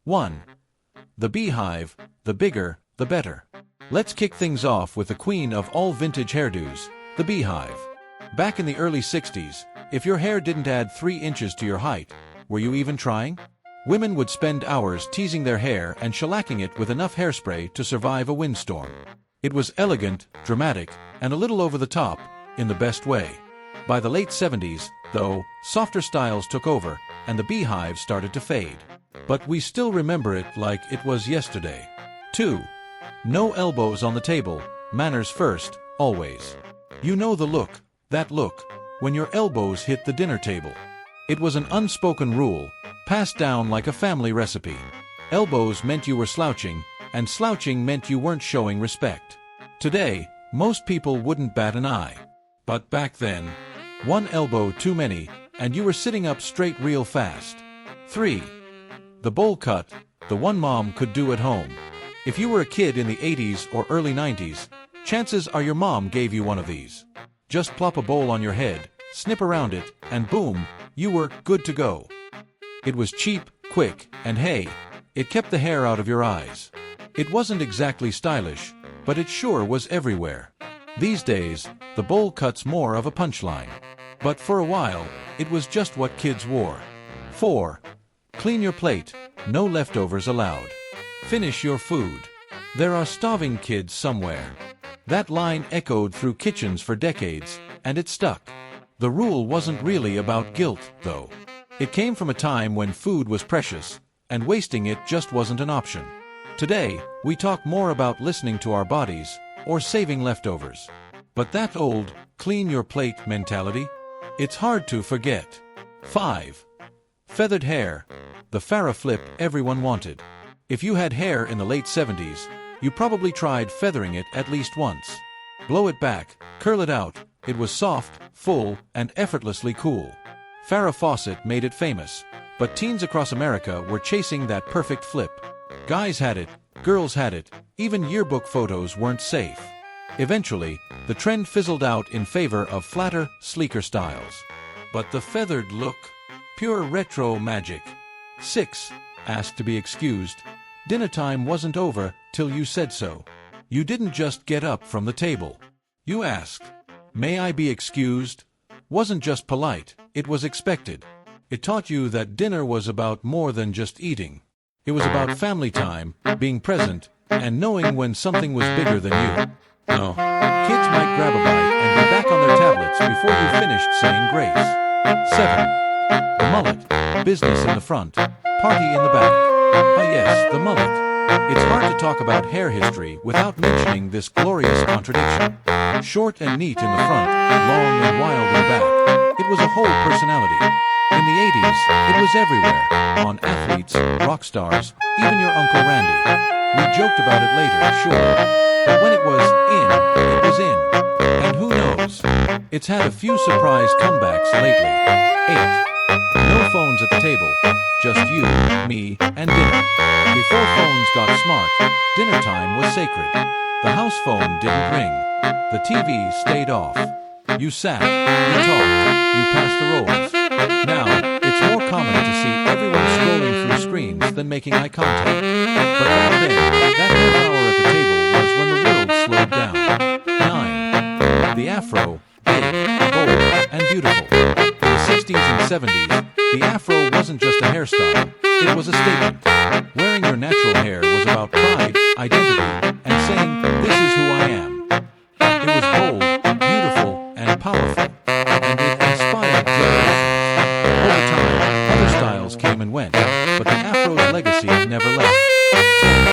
1. The beehive, the bigger, the better. Let's kick things off with the queen of all vintage hairdos, the beehive. Back in the early 60s, if your hair didn't add 3 inches to your height, were you even trying? Women would spend hours teasing their hair and shellacking it with enough hairspray to survive a windstorm. It was elegant, dramatic, and a little over the top, in the best way. By the late 70s, though, softer styles took over, and the beehive started to fade. But we still remember it like it was yesterday. 2. No elbows on the table, manners first, always. You know the look, that look, when your elbows hit the dinner table. It was an unspoken rule, passed down like a family recipe. Elbows meant you were slouching, and slouching meant you weren't showing respect. Today, most people wouldn't bat an eye. But back then, one elbow too many, and you were sitting up straight real fast. 3. The bowl cut, the one mom could do at home. If you were a kid in the 80s or early 90s, chances are your mom gave you one of these. Just plop a bowl on your head, snip around it, and boom, you were good to go. It was cheap, quick, and hey, it kept the hair out of your eyes. It wasn't exactly stylish, but it sure was everywhere. These days, the bowl cut's more of a punchline. But for a while, it was just what kids wore. 4. Clean your plate, no leftovers allowed. Finish your food. There are starving kids somewhere. That line echoed through kitchens for decades, and it stuck. The rule wasn't really about guilt, though. It came from a time when food was precious, and wasting it just wasn't an option. Today, we talk more about listening to our bodies, or saving leftovers. But that old, clean your plate mentality? It's hard to forget. 5. Feathered hair, the Farrah flip everyone wanted. If you had hair in the late 70s, you probably tried feathering it at least once. Blow it back, curl it out, it was soft, full, and effortlessly cool. Farrah Fawcett made it famous, but teens across America were chasing that perfect flip. Guys had it, girls had it, even yearbook photos weren't safe. Eventually, the trend fizzled out in favor of flatter, sleeker styles. But the feathered look? Pure retro magic. 6. Asked to be excused. Dinner time wasn't over till you said so. You didn't just get up from the table. You asked, "May I be excused?" Wasn't just polite, it was expected. It taught you that dinner was about more than just eating. It was about family time, being present, and knowing when something was bigger than you. No, kids might grab a bite and be back on their tablets before you finished saying grace. 7. The mullet, business in the front, party in the back. Ah yes, the mullet. It's hard to talk about hair history without mentioning this glorious contradiction. Short and neat in the front, long and wild in the back. It was a whole personality. In the 80s, it was everywhere, on athletes, rock stars, even your Uncle Randy. We joked about it later, sure, but when it was in. And who knows? It's had a few surprise comebacks lately. 8. No phones at the table, just you, me, and dinner. Before phones got smart, dinner time was sacred. The house phone didn't ring. The TV stayed off. You sat, you talked, you passed the rolls. Now, it's more common to see everyone scrolling through screens than making eye contact. But back then, that half hour at the table was when the world slowed down. 9. The afro, big, bold, and beautiful. In the 60s and 70s, the afro wasn't just a hairstyle, it was a statement. Wearing your natural hair was about pride, identity, and saying, "This is who I am." It was bold, beautiful, and powerful, and it inspired generations. Over time, other styles came and went, but the afro's legacy never left.